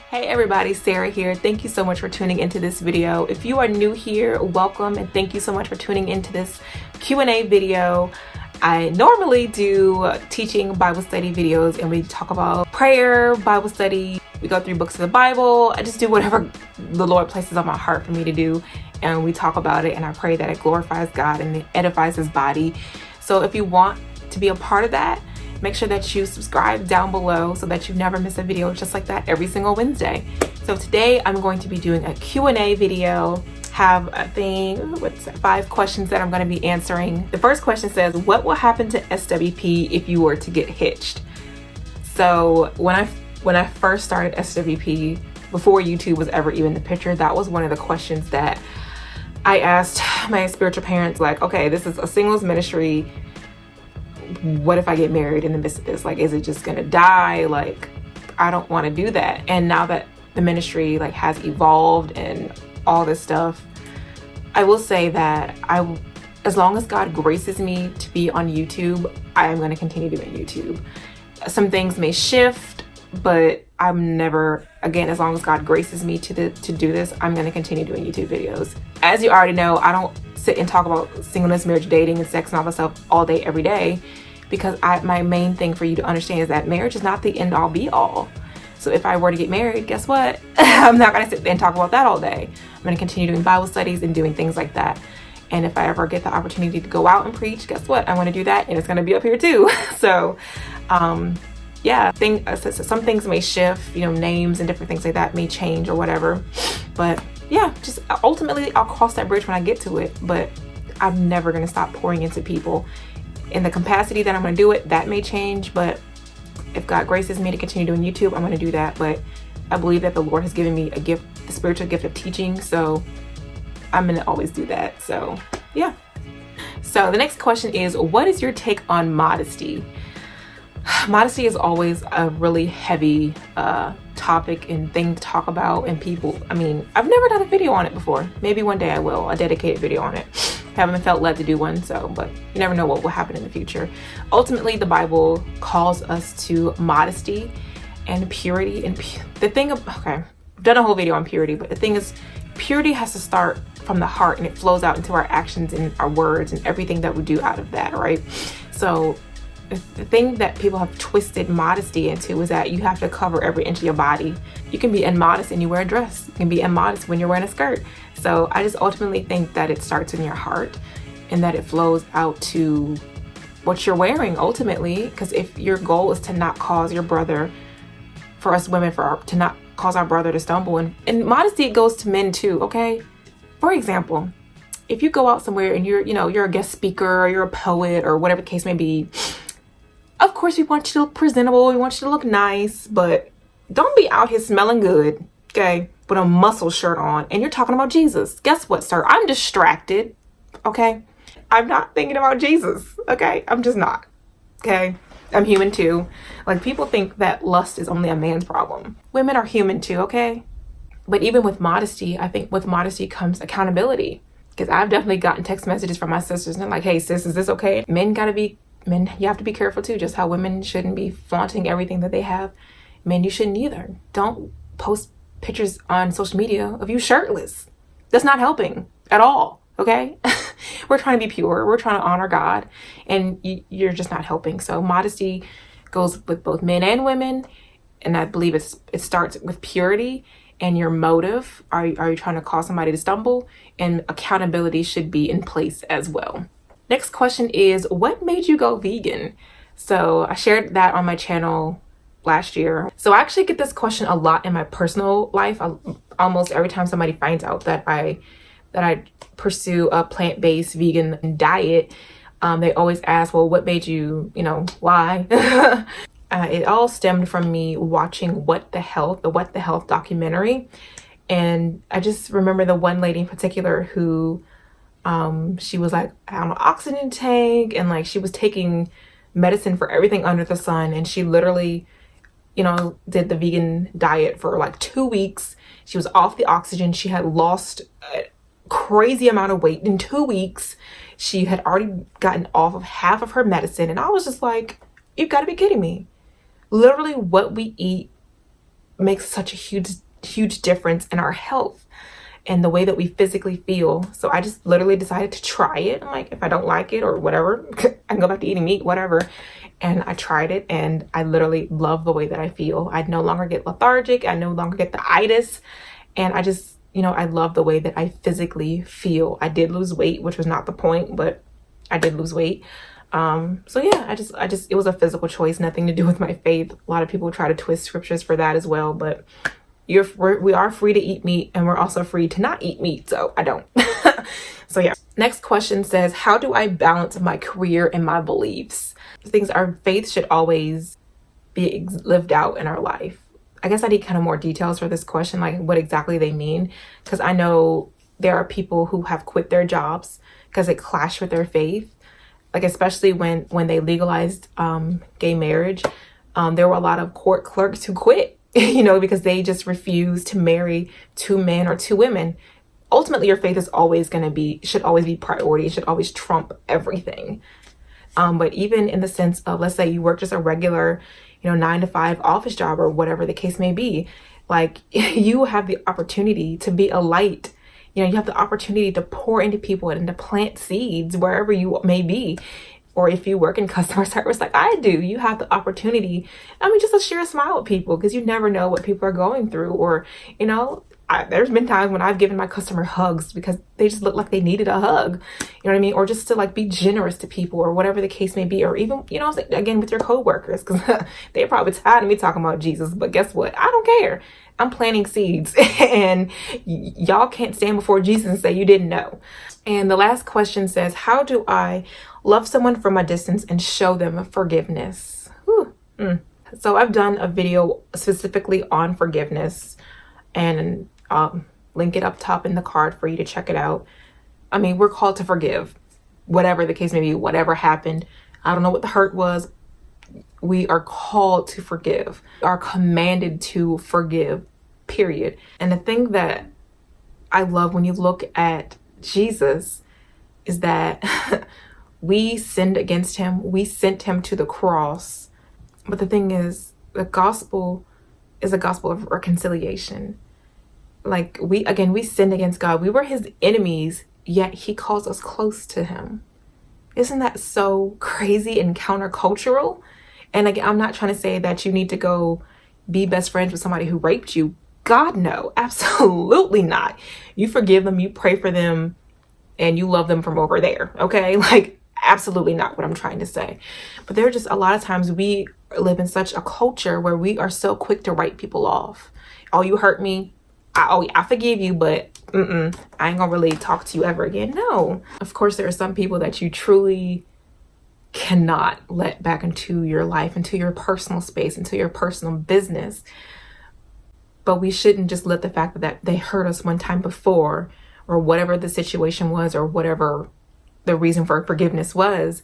Hey everybody, Sarah here. Thank you so much for tuning into this video. If you are new here, welcome and thank you so much for tuning into this Q&A video. I normally do teaching Bible study videos and we talk about prayer, Bible study, we go through books of the Bible. I just do whatever the Lord places on my heart for me to do, and we talk about it, and I pray that it glorifies God and it edifies his body. So if you want to be a part of that, make sure that you subscribe down below so that you never miss a video just like that every single Wednesday. So today I'm going to be doing a Q&A video. Have a thing with 5 questions that I'm going to be answering. The first question says, what will happen to SWP if you were to get hitched? So when I first started SWP, before YouTube was ever even the picture, that was one of the questions that I asked my spiritual parents, like, okay, this is a singles ministry. What if I get married in the midst of this? Like, is it just gonna die? Like, I don't want to do that. And now that the ministry like has evolved and all this stuff, I will say that as long as God graces me to be on YouTube, I am going to continue doing YouTube. Some things may shift, but I'm never, again, as long as God graces me to do this, I'm going to continue doing YouTube videos. As you already know, I don't sit and talk about singleness, marriage, dating, and sex and all that stuff all day, every day, because my main thing for you to understand is that marriage is not the end all be all. So if I were to get married, guess what? I'm not going to sit there and talk about that all day. I'm going to continue doing Bible studies and doing things like that. And if I ever get the opportunity to go out and preach, guess what? I want to do that, and it's going to be up here too. So, yeah, some things may shift, you know, names and different things like that may change or whatever. But yeah, just ultimately I'll cross that bridge when I get to it. But I'm never going to stop pouring into people. In the capacity that I'm going to do it, that may change, but if God graces me to continue doing YouTube, I'm going to do that. But I believe that the Lord has given me a gift, the spiritual gift of teaching, so I'm going to always do that. So yeah. So the next question is, what is your take on modesty? Modesty is always a really heavy topic and thing to talk about, and people, I mean, I've never done a video on it before. Maybe one day I will, a dedicated video on it. Haven't felt led to do one, so, but you never know what will happen in the future. Ultimately, the Bible calls us to modesty and purity. And the thing of, okay, I've done a whole video on purity, but the thing is, purity has to start from the heart and it flows out into our actions and our words and everything that we do out of that, right? So the thing that people have twisted modesty into is that you have to cover every inch of your body. You can be immodest and you wear a dress. You can be immodest when you're wearing a skirt. So I just ultimately think that it starts in your heart and that it flows out to what you're wearing ultimately. Because if your goal is to not cause your brother, for us women, to not cause our brother to stumble, and modesty, it goes to men too, okay? For example, if you go out somewhere and you're a guest speaker or you're a poet or whatever the case may be, of course we want you to look presentable, we want you to look nice, but don't be out here smelling good, okay, with a muscle shirt on and you're talking about Jesus. Guess what, sir? I'm distracted, okay? I'm not thinking about Jesus, okay? I'm just not, okay? I'm human too. Like, people think that lust is only a man's problem. Women are human too, okay? But even with modesty, I think with modesty comes accountability. Because I've definitely gotten text messages from my sisters and they're like, hey sis, is this okay? Men, you have to be careful too, just how women shouldn't be flaunting everything that they have. Men, you shouldn't either. Don't post pictures on social media of you shirtless. That's not helping at all, okay? We're trying to be pure. We're trying to honor God, and you're just not helping. So modesty goes with both men and women, and I believe it starts with purity and your motive. Are you trying to cause somebody to stumble? And accountability should be in place as well. Next question is, what made you go vegan? So I shared that on my channel last year. So I actually get this question a lot in my personal life. Almost every time somebody finds out that I pursue a plant-based vegan diet, they always ask, well, what made you, why? It all stemmed from me watching What the Health documentary. And I just remember the one lady in particular who, she was like on an oxygen tank, and like she was taking medicine for everything under the sun. And she literally, did the vegan diet for like 2 weeks. She was off the oxygen. She had lost a crazy amount of weight in 2 weeks. She had already gotten off of half of her medicine. And I was just like, you've got to be kidding me. Literally what we eat makes such a huge difference in our health and the way that we physically feel. So I just literally decided to try it. I'm like, if I don't like it or whatever, I can go back to eating meat, whatever. And I tried it, and I literally love the way that I feel. I no longer get lethargic. I no longer get the itis. And I just, you know, I love the way that I physically feel. I did lose weight, which was not the point, but I did lose weight. So yeah, I just, it was a physical choice, nothing to do with my faith. A lot of people try to twist scriptures for that as well, but we are free to eat meat, and we're also free to not eat meat. So I don't. So yeah. Next question says, how do I balance my career and my beliefs? Our faith should always be lived out in our life. I guess I need kind of more details for this question, like what exactly they mean. Because I know there are people who have quit their jobs because it clashed with their faith. Like, especially when they legalized gay marriage, there were a lot of court clerks who quit, you know, because they just refused to marry two men or two women. Ultimately, your faith is always should always be priority. It should always trump everything. But even in the sense of, let's say you work just a regular, 9-to-5 office job or whatever the case may be, like you have the opportunity to be a light. You have the opportunity to pour into people and to plant seeds wherever you may be. Or if you work in customer service like I do, you have the opportunity, just to share a smile with people, because you never know what people are going through. Or, there's been times when I've given my customer hugs because they just look like they needed a hug, you know what I mean? Or just to like be generous to people or whatever the case may be. Or even, again, with your coworkers, because they're probably tired of me talking about Jesus, but guess what? I don't care. I'm planting seeds and y'all can't stand before Jesus and say you didn't know. And the last question says, how do I love someone from a distance and show them forgiveness? So I've done a video specifically on forgiveness, and link it up top in the card for you to check it out. We're called to forgive, whatever the case may be, whatever happened. I don't know what the hurt was. We are called to forgive, are commanded to forgive, period. And the thing that I love when you look at Jesus is that we sinned against him. We sent him to the cross. But the thing is, the gospel is a gospel of reconciliation. Like we sinned against God. We were his enemies, yet he calls us close to him. Isn't that so crazy and countercultural? And again, I'm not trying to say that you need to go be best friends with somebody who raped you. God, no, absolutely not. You forgive them, you pray for them, and you love them from over there, okay? Like, absolutely not what I'm trying to say. But there are just a lot of times we live in such a culture where we are so quick to write people off. Oh, you hurt me. I forgive you, but I ain't gonna really talk to you ever again. No. Of course, there are some people that you truly cannot let back into your life, into your personal space, into your personal business. But we shouldn't just let the fact that they hurt us one time before, or whatever the situation was, or whatever the reason for forgiveness was,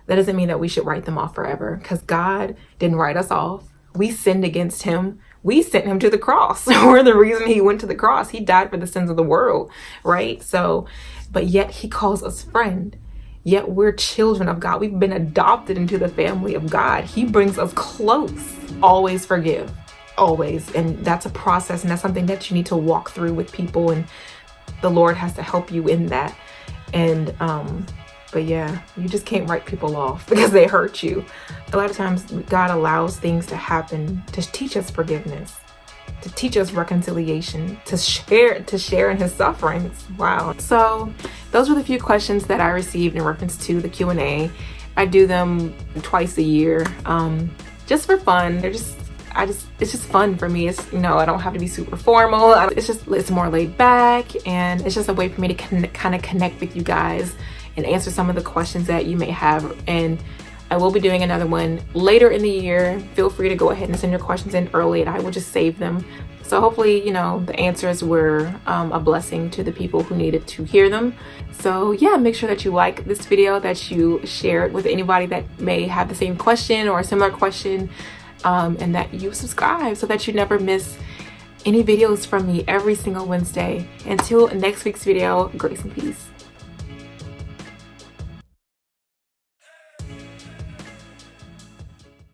that doesn't mean that we should write them off forever, because God didn't write us off. We sinned against him. We sent him to the cross. We're the reason he went to the cross. He died for the sins of the world, right? So, but yet he calls us friend. Yet we're children of God. We've been adopted into the family of God. He brings us close. Always forgive. Always. And that's a process, and that's something that you need to walk through with people, and the Lord has to help you in that. And but yeah, you just can't write people off because they hurt you. A lot of times God allows things to happen to teach us forgiveness, to teach us reconciliation, to share in his sufferings. Wow. So those were the few questions that I received in reference to the Q&A. I do them twice a year, just for fun. It's just fun for me. It's, I don't have to be super formal. It's more laid back, and it's just a way for me to kind of connect with you guys and answer some of the questions that you may have. And I will be doing another one later in the year. Feel free to go ahead and send your questions in early, and I will just save them. So hopefully, the answers were a blessing to the people who needed to hear them. So yeah, make sure that you like this video, that you share it with anybody that may have the same question or a similar question, and that you subscribe so that you never miss any videos from me every single Wednesday. Until next week's video, grace and peace.